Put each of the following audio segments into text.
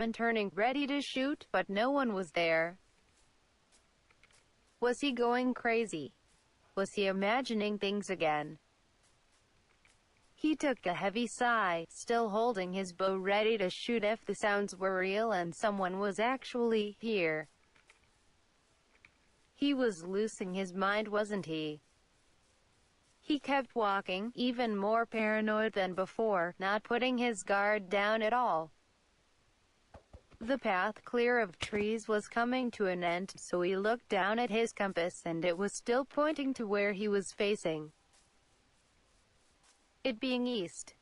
and turning ready to shoot, but no one was there. Was he going crazy? Was he imagining things again? He took a heavy sigh, still holding his bow ready to shoot if the sounds were real and someone was actually here. He was losing his mind, wasn't he? He kept walking, even more paranoid than before, not putting his guard down at all. The path clear of trees was coming to an end, so he looked down at his compass and it was still pointing to where he was facing. It being east.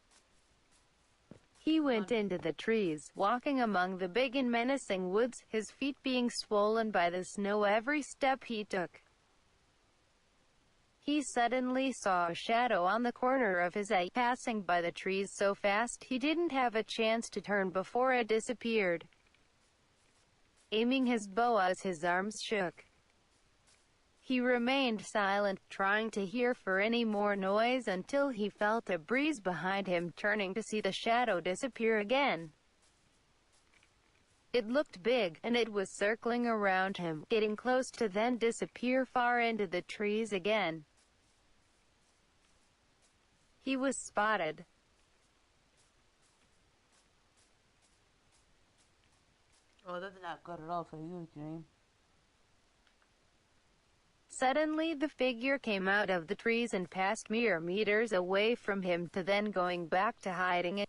He went into the trees, walking among the big and menacing woods, his feet being swollen by the snow every step he took. He suddenly saw a shadow on the corner of his eye, passing by the trees so fast he didn't have a chance to turn before it disappeared. Aiming his bow as his arms shook. He remained silent, trying to hear for any more noise until he felt a breeze behind him, turning to see the shadow disappear again. It looked big, and it was circling around him, getting close to then disappear far into the trees again. He was spotted. Oh, that's not good at all for you, Dream. Suddenly the figure came out of the trees and passed mere meters away from him to then going back to hiding it.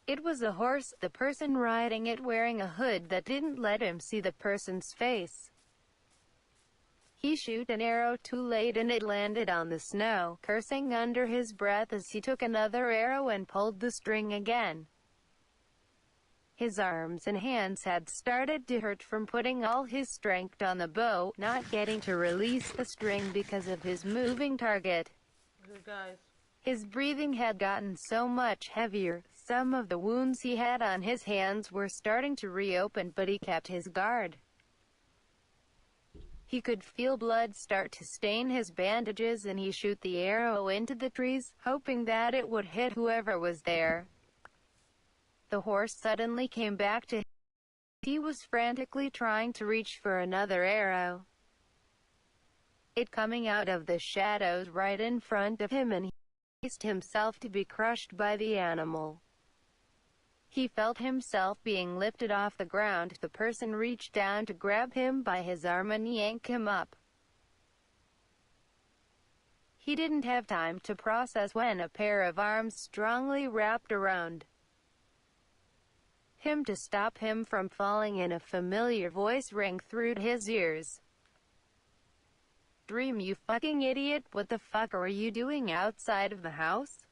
It was a horse, the person riding it wearing a hood that didn't let him see the person's face. He shot an arrow too late and it landed on the snow, cursing under his breath as he took another arrow and pulled the string again. His arms and hands had started to hurt from putting all his strength on the bow, not getting to release the string because of his moving target. Good guys. His breathing had gotten so much heavier, some of the wounds he had on his hands were starting to reopen, but he kept his guard. He could feel blood start to stain his bandages and he shot the arrow into the trees, hoping that it would hit whoever was there. The horse suddenly came back to him. He was frantically trying to reach for another arrow. It coming out of the shadows right in front of him, and he braced himself to be crushed by the animal. He felt himself being lifted off the ground. The person reached down to grab him by his arm and yank him up. He didn't have time to process when a pair of arms strongly wrapped around him to stop him from falling, and a familiar voice rang through his ears. "Dream, you fucking idiot, what the fuck are you doing outside of the house?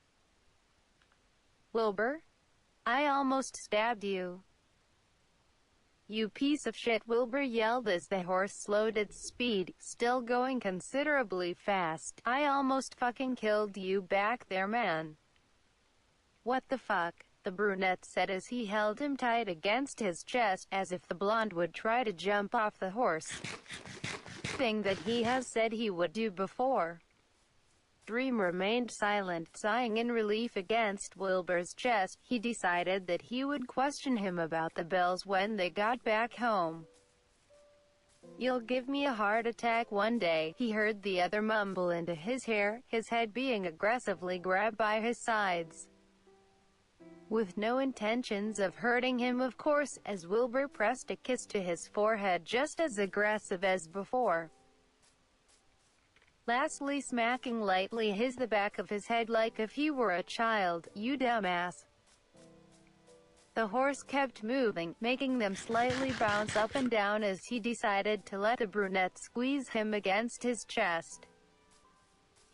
Wilbur? I almost stabbed you. You piece of shit," Wilbur yelled as the horse slowed its speed, still going considerably fast. "I almost fucking killed you back there, man." "What the fuck?" the brunette said as he held him tight against his chest, as if the blonde would try to jump off the horse. Thing that he has said he would do before. Dream remained silent, sighing in relief against Wilbur's chest. He decided that he would question him about the bells when they got back home. "You'll give me a heart attack one day," he heard the other mumble into his hair, his head being aggressively grabbed by his sides. With no intentions of hurting him, of course, as Wilbur pressed a kiss to his forehead just as aggressive as before. Lastly smacking lightly the back of his head like if he were a child. "You dumbass." The horse kept moving, making them slightly bounce up and down as he decided to let the brunette squeeze him against his chest.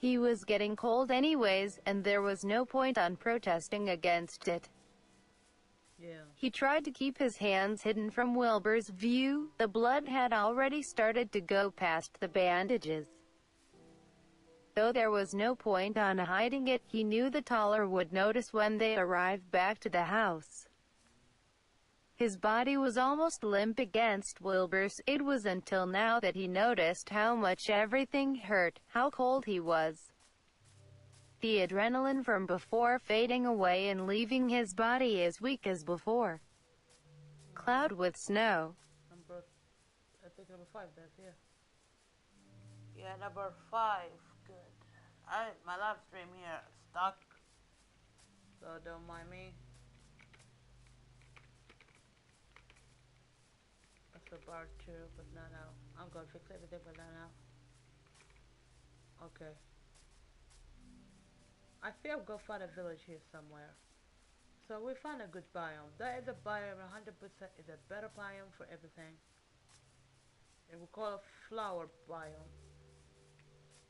He was getting cold anyways, and there was no point on protesting against it. Yeah. He tried to keep his hands hidden from Wilbur's view. The blood had already started to go past the bandages. Though there was no point on hiding it, he knew the taller would notice when they arrived back to the house. His body was almost limp against Wilbur's. It was until now that he noticed how much everything hurt, how cold he was. The adrenaline from before fading away and leaving his body as weak as before. Cloud with snow. Number, I think number 5, that's here. Yeah, number 5, good. Alright, my live stream here, stuck. So don't mind me. That's a bar too, but not now. I'm gonna fix everything, but not now. Okay. I think I'm gonna find a village here somewhere. So we found a good biome. That is a biome, 100% is a better biome for everything. And we call it flower biome.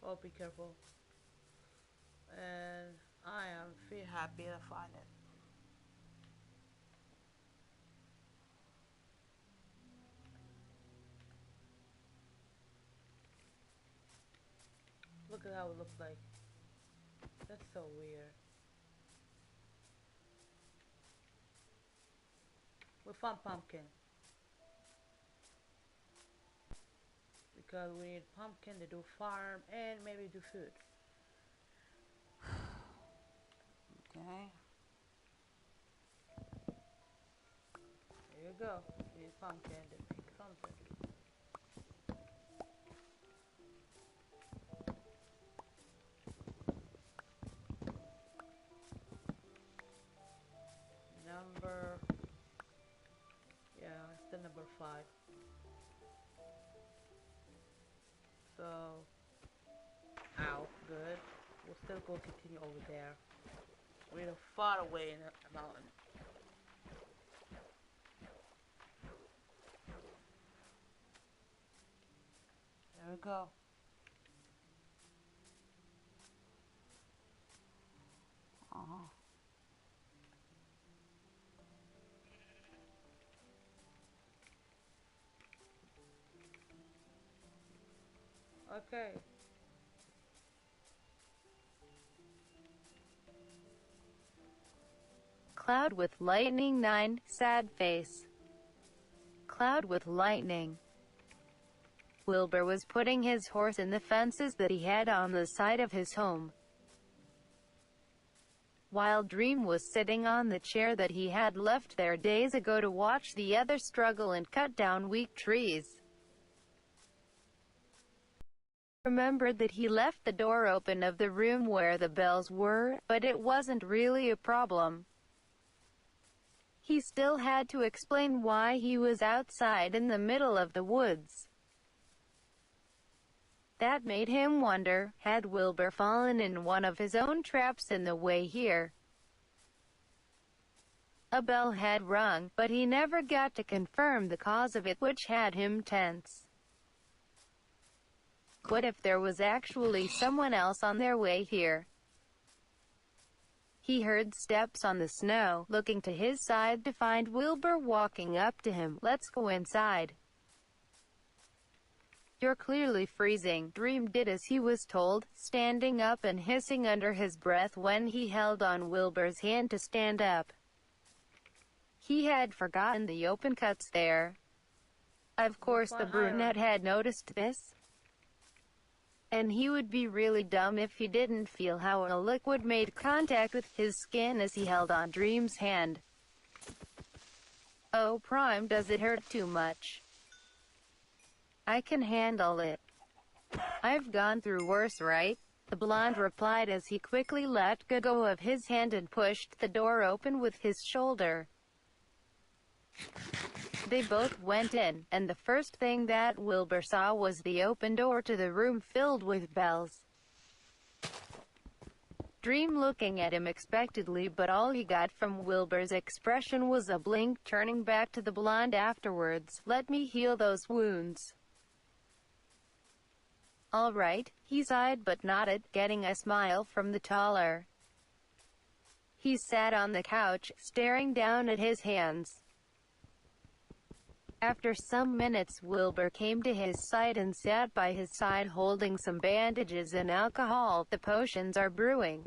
Oh, be careful. And I am feel happy to find it. Look at how it looks like. That's so weird. We found pumpkin. Because we need pumpkin to do farm and maybe do food. Okay. There you go. We need pumpkin to make something. Number, yeah, it's the number 5. So, ow, good. We'll still go continue over there. We're far away in the mountain. There we go. Okay. Cloud with lightning 9, sad face. Cloud with lightning. Wilbur was putting his horse in the fences that he had on the side of his home, while Dream was sitting on the chair that he had left there days ago to watch the other struggle and cut down weak trees. Remembered that he left the door open of the room where the bells were, but it wasn't really a problem. He still had to explain why he was outside in the middle of the woods. That made him wonder, had Wilbur fallen in one of his own traps in the way here? A bell had rung, but he never got to confirm the cause of it, which had him tense. What if there was actually someone else on their way here? He heard steps on the snow, looking to his side to find Wilbur walking up to him. Let's go inside. You're clearly freezing. Dream did as he was told, standing up and hissing under his breath when he held on Wilbur's hand to stand up. He had forgotten the open cuts there. Of course the brunette had noticed this. And he would be really dumb if he didn't feel how a liquid made contact with his skin as he held on Dream's hand. Oh, Prime, does it hurt too much? I can handle it. I've gone through worse, right? The blonde replied as he quickly let go of his hand and pushed the door open with his shoulder. They both went in, and the first thing that Wilbur saw was the open door to the room filled with bells. Dream looking at him expectantly, but all he got from Wilbur's expression was a blink, turning back to the blonde afterwards. Let me heal those wounds. All right, he sighed but nodded, getting a smile from the taller. He sat on the couch, staring down at his hands. After some minutes, Wilbur came to his side and sat by his side holding some bandages and alcohol. The potions are brewing.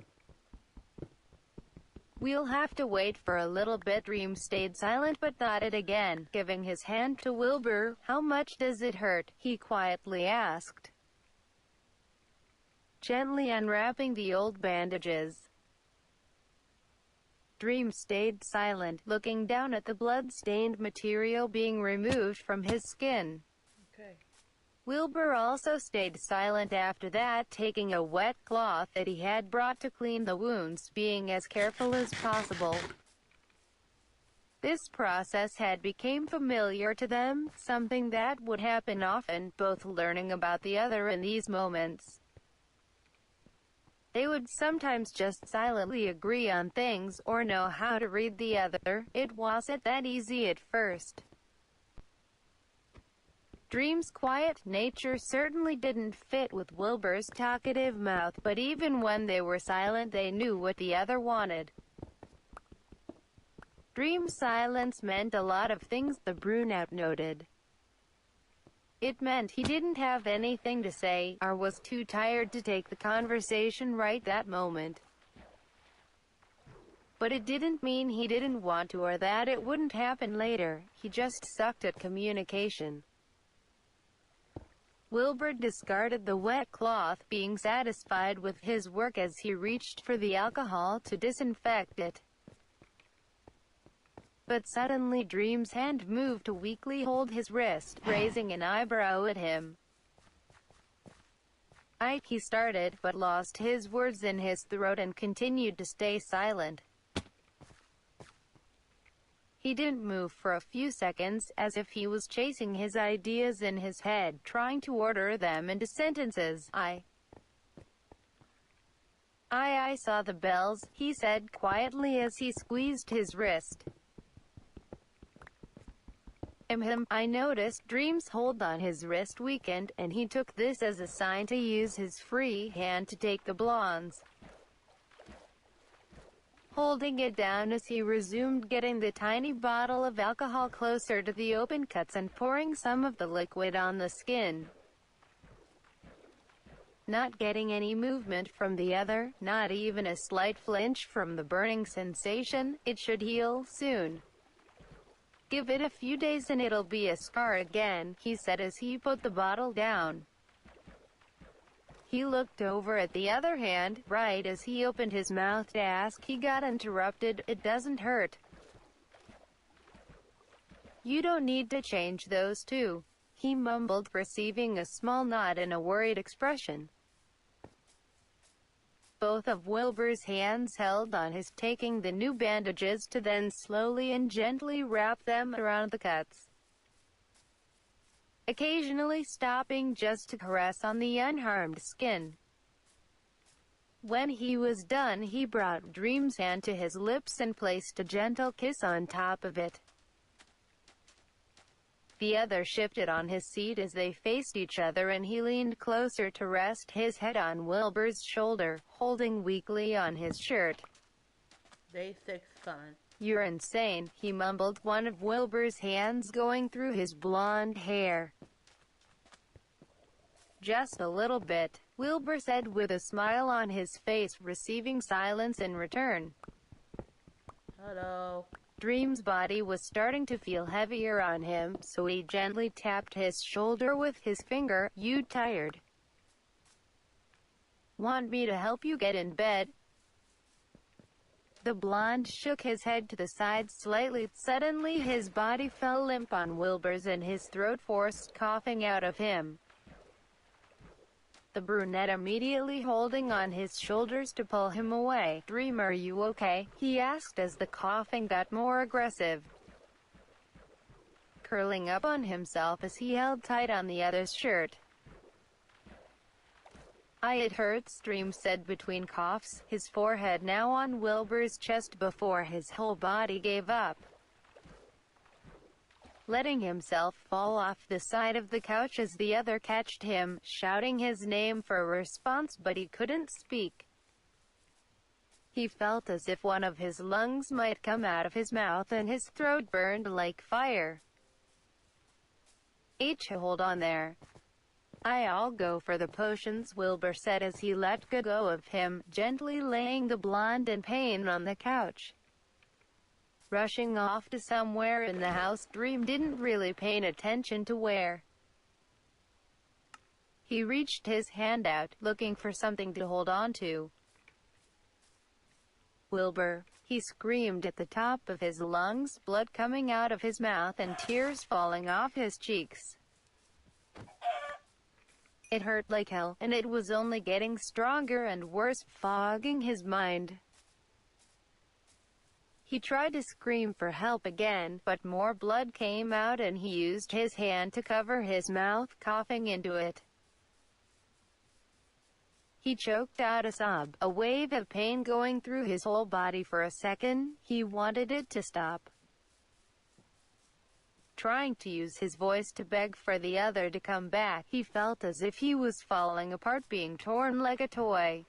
We'll have to wait for a little bit. Dream stayed silent but nodded again, giving his hand to Wilbur. How much does it hurt? He quietly asked, gently unwrapping the old bandages. Dream stayed silent, looking down at the blood-stained material being removed from his skin. Okay. Wilbur also stayed silent after that, taking a wet cloth that he had brought to clean the wounds, being as careful as possible. This process had become familiar to them, something that would happen often, both learning about the other in these moments. They would sometimes just silently agree on things, or know how to read the other. It wasn't that easy at first. Dream's quiet nature certainly didn't fit with Wilbur's talkative mouth, but even when they were silent they knew what the other wanted. Dream's silence meant a lot of things, the brunette noted. It meant he didn't have anything to say, or was too tired to take the conversation right that moment. But it didn't mean he didn't want to or that it wouldn't happen later, he just sucked at communication. Wilbur discarded the wet cloth, being satisfied with his work as he reached for the alcohol to disinfect it. But suddenly Dream's hand moved to weakly hold his wrist, raising an eyebrow at him. He started, but lost his words in his throat and continued to stay silent. He didn't move for a few seconds, as if he was chasing his ideas in his head, trying to order them into sentences. I saw the bells, he said quietly as he squeezed his wrist. I noticed Dream's hold on his wrist weakened, and he took this as a sign to use his free hand to take the blondes. Holding it down as he resumed getting the tiny bottle of alcohol closer to the open cuts and pouring some of the liquid on the skin. Not getting any movement from the other, not even a slight flinch from the burning sensation. It should heal soon. Give it a few days and it'll be a scar again, he said as he put the bottle down. He looked over at the other hand, right as he opened his mouth to ask, he got interrupted. It doesn't hurt. You don't need to change those two, he mumbled, receiving a small nod and a worried expression. Both of Wilbur's hands held on his, taking the new bandages to then slowly and gently wrap them around the cuts. Occasionally stopping just to caress on the unharmed skin. When he was done, he brought Dream's hand to his lips and placed a gentle kiss on top of it. The other shifted on his seat as they faced each other and he leaned closer to rest his head on Wilbur's shoulder, holding weakly on his shirt. Day 6 fun. You're insane, he mumbled, one of Wilbur's hands going through his blonde hair. Just a little bit, Wilbur said with a smile on his face, receiving silence in return. Hello. Dream's body was starting to feel heavier on him, so he gently tapped his shoulder with his finger. You tired? Want me to help you get in bed? The blonde shook his head to the side slightly. Suddenly his body fell limp on Wilbur's and his throat forced coughing out of him. The brunette immediately holding on his shoulders to pull him away. Dream, are you okay? He asked as the coughing got more aggressive. Curling up on himself as he held tight on the other's shirt. It hurts, Dream said between coughs, his forehead now on Wilbur's chest before his whole body gave up. Letting himself fall off the side of the couch as the other catched him, shouting his name for a response, but he couldn't speak. He felt as if one of his lungs might come out of his mouth and his throat burned like fire. Hold on there. I'll go for the potions, Wilbur said as he let go of him, gently laying the blonde in pain on the couch. Rushing off to somewhere in the house, Dream didn't really pay attention to where. He reached his hand out, looking for something to hold on to. Wilbur, He screamed at the top of his lungs, blood coming out of his mouth and tears falling off his cheeks. It hurt like hell, and it was only getting stronger and worse, fogging his mind. He tried to scream for help again, but more blood came out and he used his hand to cover his mouth, coughing into it. He choked out a sob, a wave of pain going through his whole body for a second. He wanted it to stop. Trying to use his voice to beg for the other to come back, he felt as if he was falling apart, being torn like a toy.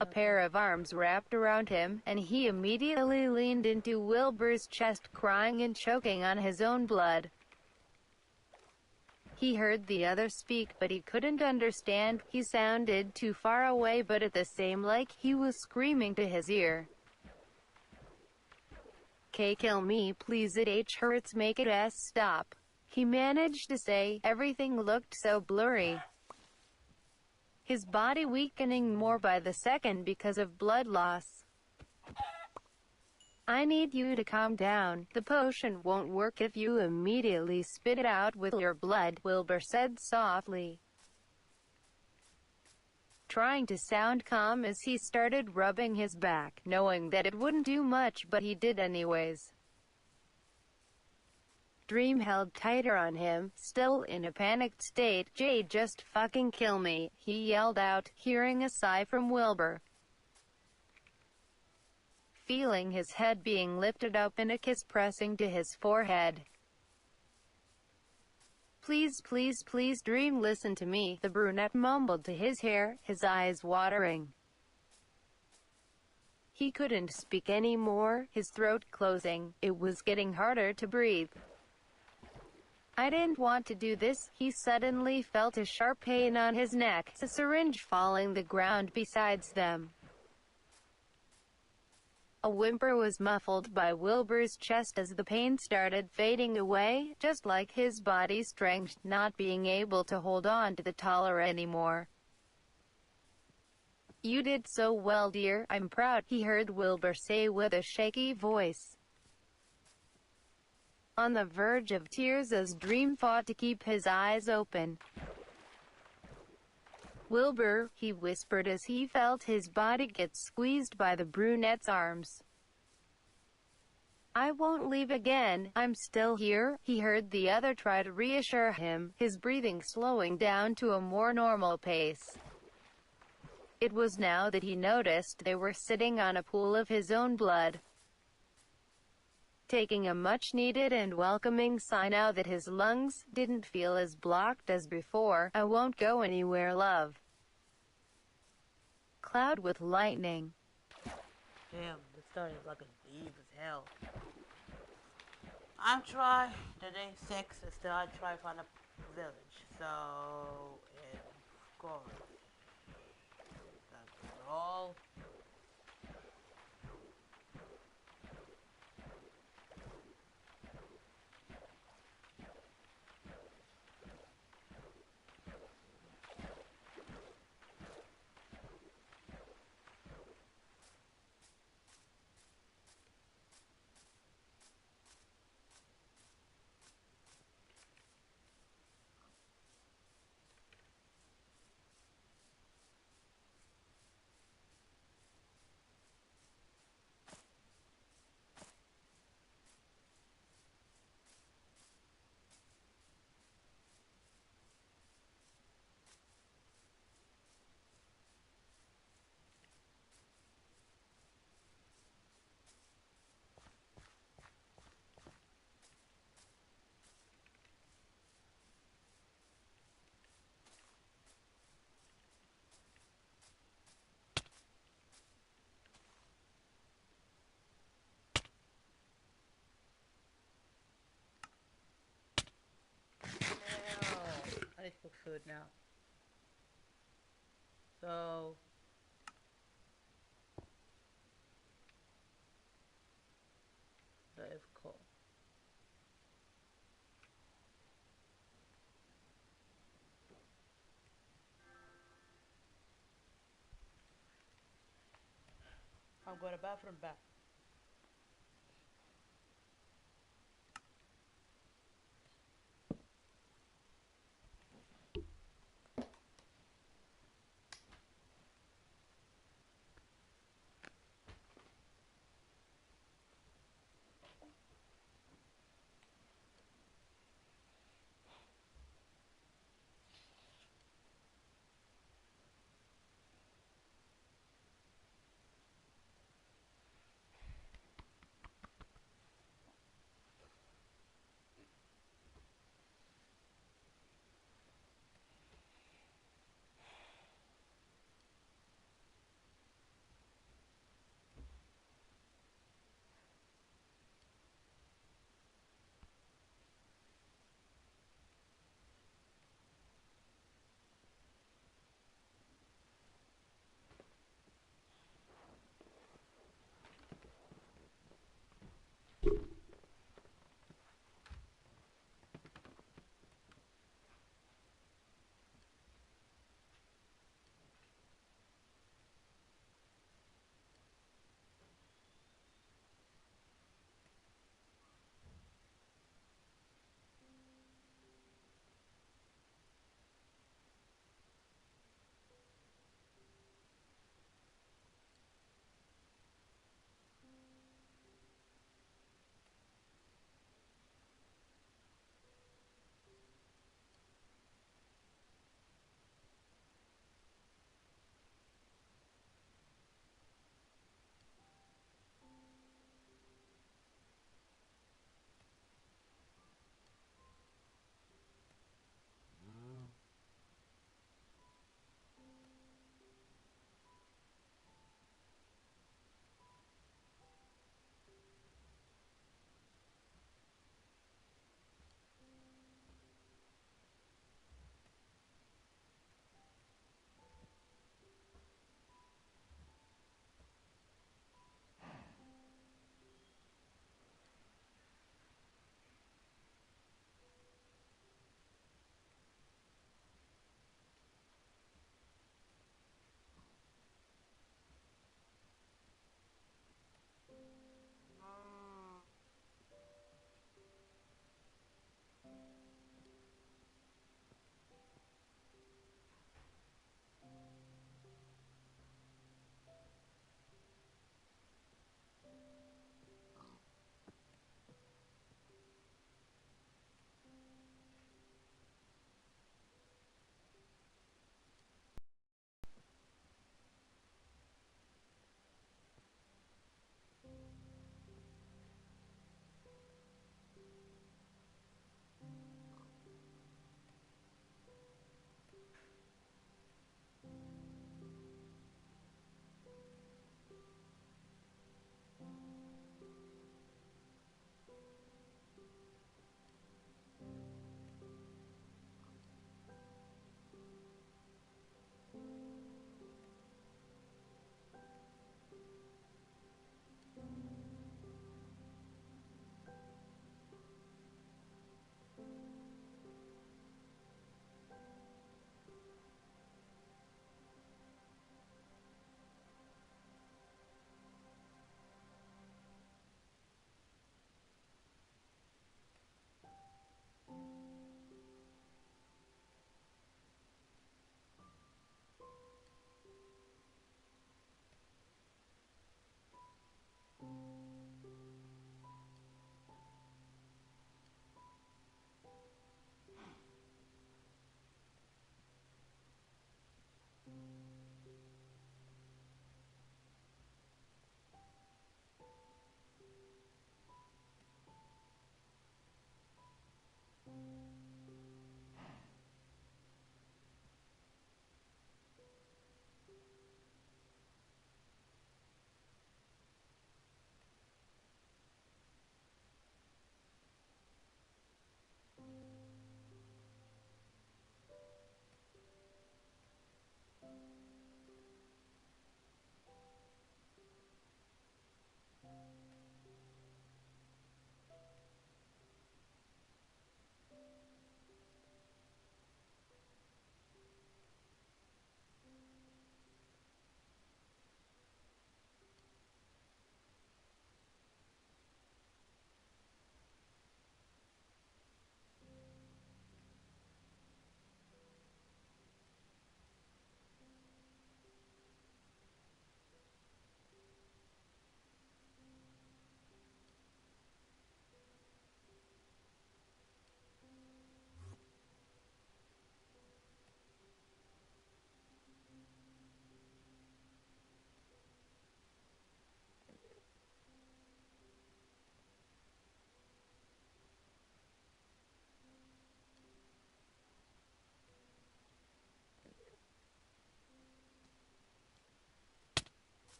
A pair of arms wrapped around him, and he immediately leaned into Wilbur's chest, crying and choking on his own blood. He heard the other speak, but he couldn't understand. He sounded too far away, but at the same like he was screaming to his ear. "K, kill me please, it hurts, make it stop," he managed to say. Everything looked so blurry, his body weakening more by the second because of blood loss. "I need you to calm down. The potion won't work if you immediately spit it out with your blood," Wilbur said softly, trying to sound calm as he started rubbing his back, knowing that it wouldn't do much, but he did anyways. Dream held tighter on him, still in a panicked state. "Jay, just fucking kill me," he yelled out, hearing a sigh from Wilbur. Feeling his head being lifted up and a kiss pressing to his forehead. "Please, please, please, Dream, listen to me," the brunette mumbled to his hair, his eyes watering. He couldn't speak anymore, his throat closing. It was getting harder to breathe. "I didn't want to do this." He suddenly felt a sharp pain on his neck, a syringe falling the ground besides them. A whimper was muffled by Wilbur's chest as the pain started fading away, just like his body's strength not being able to hold on to the taller anymore. "You did so well, dear. I'm proud," he heard Wilbur say with a shaky voice, on the verge of tears as Dream fought to keep his eyes open. "Wilbur," he whispered as he felt his body get squeezed by the brunette's arms. "I won't leave again. I'm still here," he heard the other try to reassure him, his breathing slowing down to a more normal pace. It was now that he noticed they were sitting on a pool of his own blood, taking a much-needed and welcoming sigh now that his lungs didn't feel as blocked as before. "I won't go anywhere, love." Cloud with lightning. Damn, this story is like a deep as hell. I'm trying, today 6 is still I try to find a village. So, of course, that's all. I need to cook food now. So, that is cool. I'm going to bathroom back.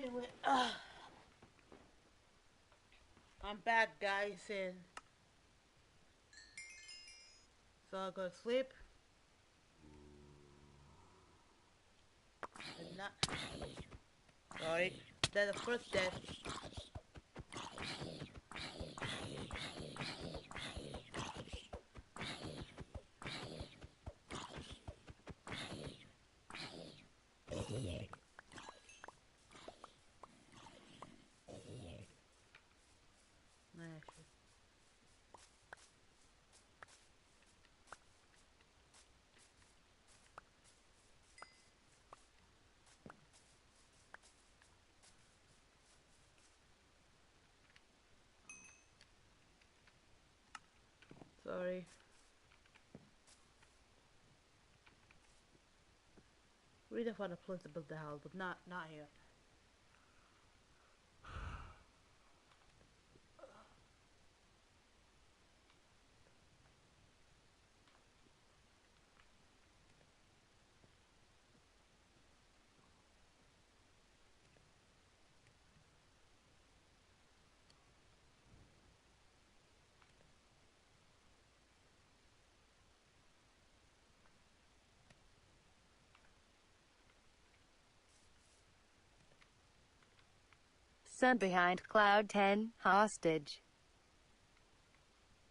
Anyway, I'm back, guys, and so I go to sleep. And not sorry, dead, of course, dead. Sorry. Really found a place to build the house, but not here. Sun behind cloud 10, hostage.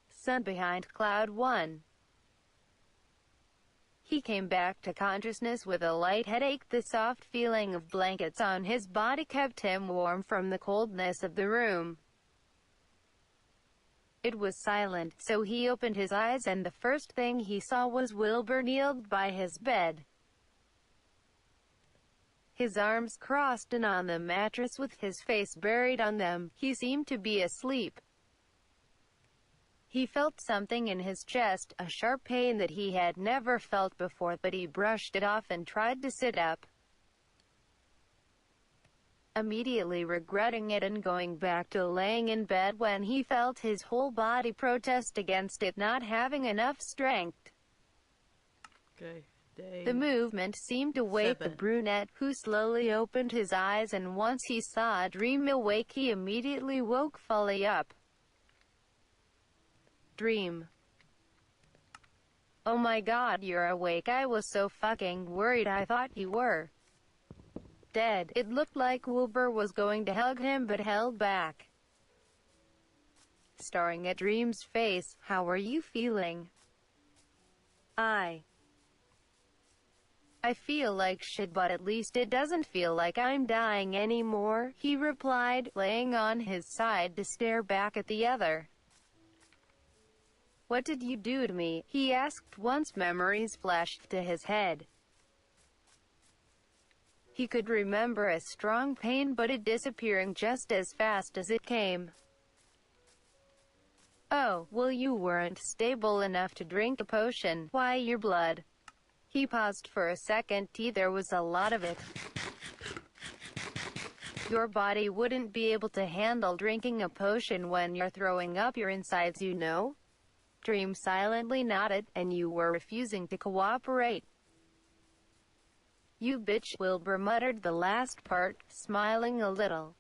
Sun behind cloud 1. He came back to consciousness with a light headache. The soft feeling of blankets on his body kept him warm from the coldness of the room. It was silent, so he opened his eyes and the first thing he saw was Wilbur kneeled by his bed. His arms crossed and on the mattress with his face buried on them. He seemed to be asleep. He felt something in his chest, a sharp pain that he had never felt before, but he brushed it off and tried to sit up, immediately regretting it and going back to laying in bed when he felt his whole body protest against it not having enough strength. Okay. The movement seemed to wake the brunette, who slowly opened his eyes, and once he saw a dream awake he immediately woke fully up. Dream. Oh my god, you're awake. I was so fucking worried. I thought you were dead. It looked like Wilbur was going to hug him but held back. Staring at Dream's face, how are you feeling? I feel like shit, but at least it doesn't feel like I'm dying anymore, he replied, laying on his side to stare back at the other. What did you do to me? He asked once memories flashed to his head. He could remember a strong pain, but it disappearing just as fast as it came. Oh, well, you weren't stable enough to drink a potion. Why, your blood. He paused for a second. There was a lot of it. Your body wouldn't be able to handle drinking a potion when you're throwing up your insides, you know? Dream silently nodded, and you were refusing to cooperate. You bitch, Wilbur muttered the last part, smiling a little.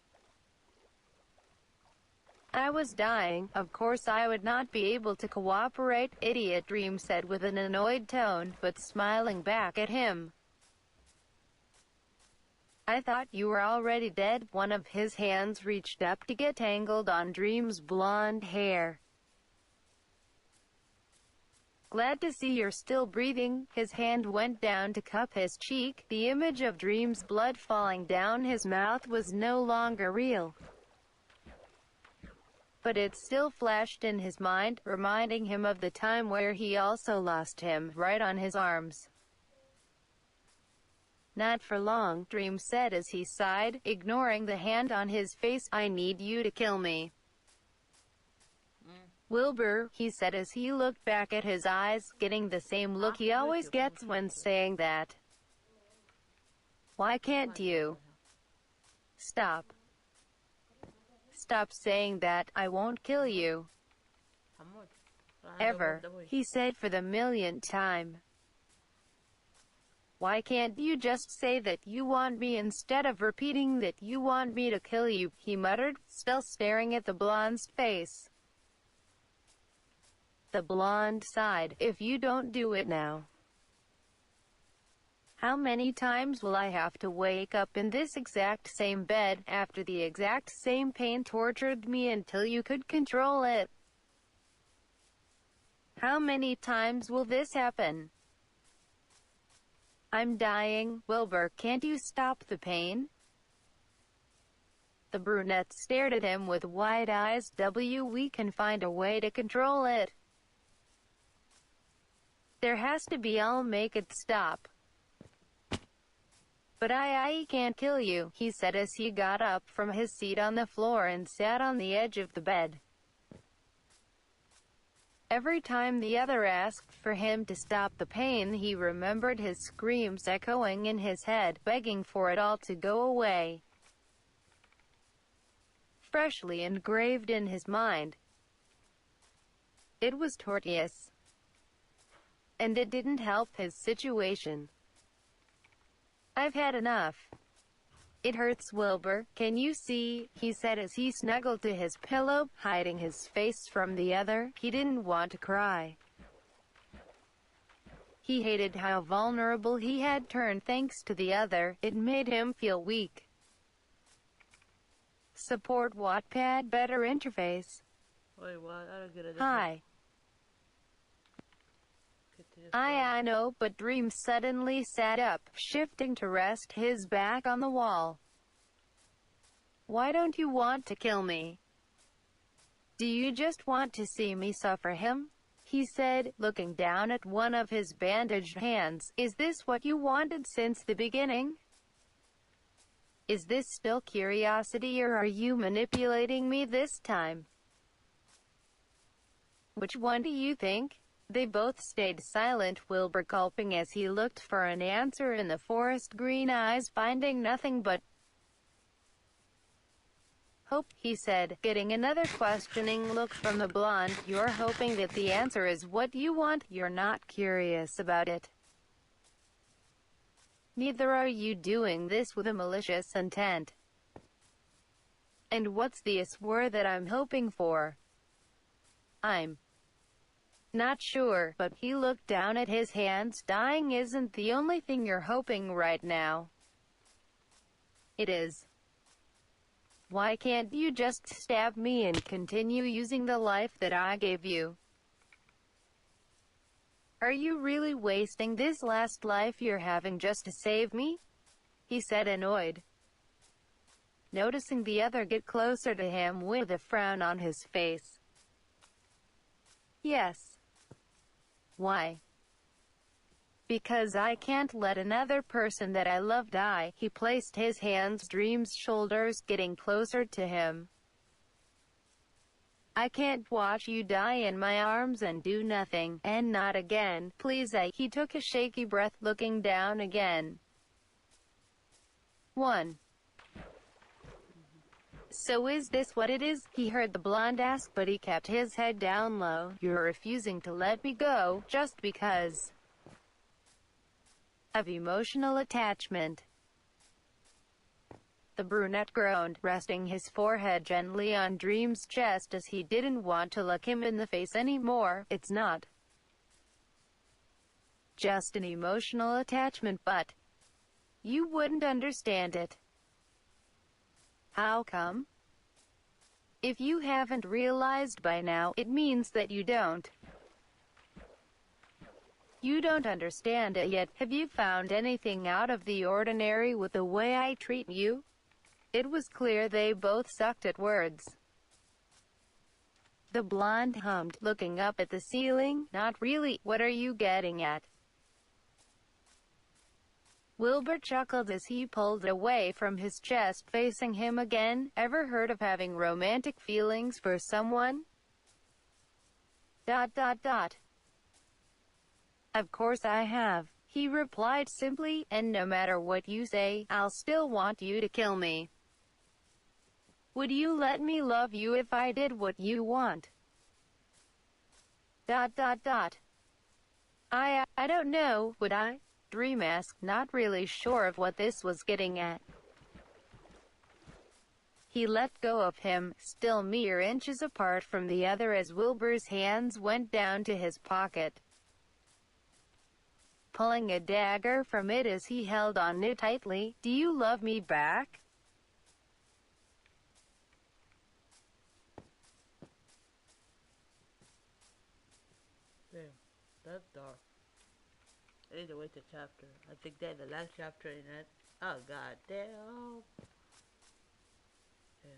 I was dying, of course I would not be able to cooperate, idiot, Dream said with an annoyed tone, but smiling back at him. I thought you were already dead. One of his hands reached up to get tangled on Dream's blonde hair. Glad to see you're still breathing. His hand went down to cup his cheek. The image of Dream's blood falling down his mouth was no longer real, but it still flashed in his mind, reminding him of the time where he also lost him, right on his arms. Not for long, Dream said as he sighed, ignoring the hand on his face. I need you to kill me. Wilbur, he said as he looked back at his eyes, getting the same look he always gets when saying that. Why can't you stop? Stop saying that. I won't kill you. Ever, he said for the millionth time. Why can't you just say that you want me instead of repeating that you want me to kill you, he muttered, still staring at the blonde's face. The blonde sighed. If you don't do it now, how many times will I have to wake up in this exact same bed, after the exact same pain tortured me until you could control it? How many times will this happen? I'm dying, Wilbur, can't you stop the pain? The brunette stared at him with wide eyes. We can find a way to control it. There has to be, I'll make it stop. But I can't kill you, he said as he got up from his seat on the floor and sat on the edge of the bed. Every time the other asked for him to stop the pain, he remembered his screams echoing in his head, begging for it all to go away. Freshly engraved in his mind. It was torturous. And it didn't help his situation. I've had enough. It hurts, Wilbur, can you see, he said as he snuggled to his pillow, hiding his face from the other. He didn't want to cry. He hated how vulnerable he had turned thanks to the other. It made him feel weak. Support Wattpad better interface. Wait, what? I don't get it. Hi. I know, but Dream suddenly sat up, shifting to rest his back on the wall. Why don't you want to kill me? Do you just want to see me suffer him? He said, looking down at one of his bandaged hands. Is this what you wanted since the beginning? Is this still curiosity, or are you manipulating me this time? Which one do you think? They both stayed silent, Wilbur gulping as he looked for an answer in the forest green eyes, finding nothing but hope, he said, getting another questioning look from the blonde. You're hoping that the answer is what you want, you're not curious about it. Neither are you doing this with a malicious intent. And what's the word that I'm hoping for? I'm not sure, but he looked down at his hands. Dying isn't the only thing you're hoping right now. It is. Why can't you just stab me and continue using the life that I gave you? Are you really wasting this last life you're having just to save me? He said, annoyed. Noticing the other get closer to him with a frown on his face. Yes. Why? Because I can't let another person that I love die. He placed his hands on Dream's shoulders, getting closer to him. I can't watch you die in my arms and do nothing, and not again, please. He took a shaky breath, looking down again. 1. So is this what it is? He heard the blonde ask, but he kept his head down low. You're refusing to let me go, just because of emotional attachment. The brunette groaned, resting his forehead gently on Dream's chest as he didn't want to look him in the face anymore. It's not just an emotional attachment, but you wouldn't understand it. How come? If you haven't realized by now, it means that you don't. You don't understand it yet. Have you found anything out of the ordinary with the way I treat you? It was clear they both sucked at words. The blonde hummed, looking up at the ceiling. Not really. What are you getting at? Wilbur chuckled as he pulled away from his chest, facing him again. Ever heard of having romantic feelings for someone? ... Of course I have, he replied simply, and no matter what you say, I'll still want you to kill me. Would you let me love you if I did what you want? ... I don't know, would I? asked, not really sure of what this was getting at. He let go of him, still mere inches apart from the other, as Wilbur's hands went down to his pocket, pulling a dagger from it as he held on it tightly. "Do you love me back?" Damn, that's dark. I need to wait the chapter. I think that the last chapter in it. Oh god damn. Damn.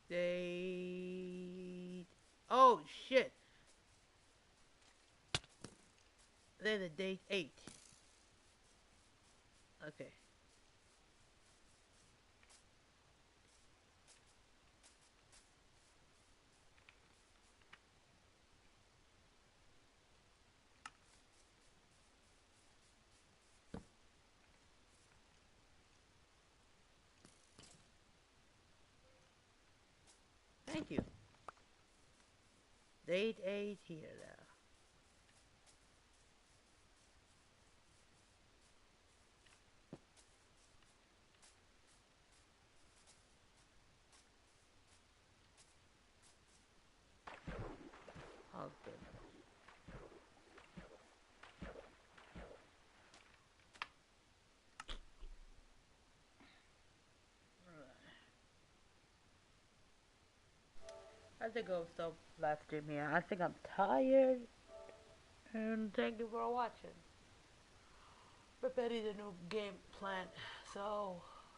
Date. Oh shit. There's a date 8. Okay. Thank you. Date 8 here now. Oh goodness. I think I'll stop live streaming here. I think I'm tired. And thank you for watching. Preparing the new game plan. So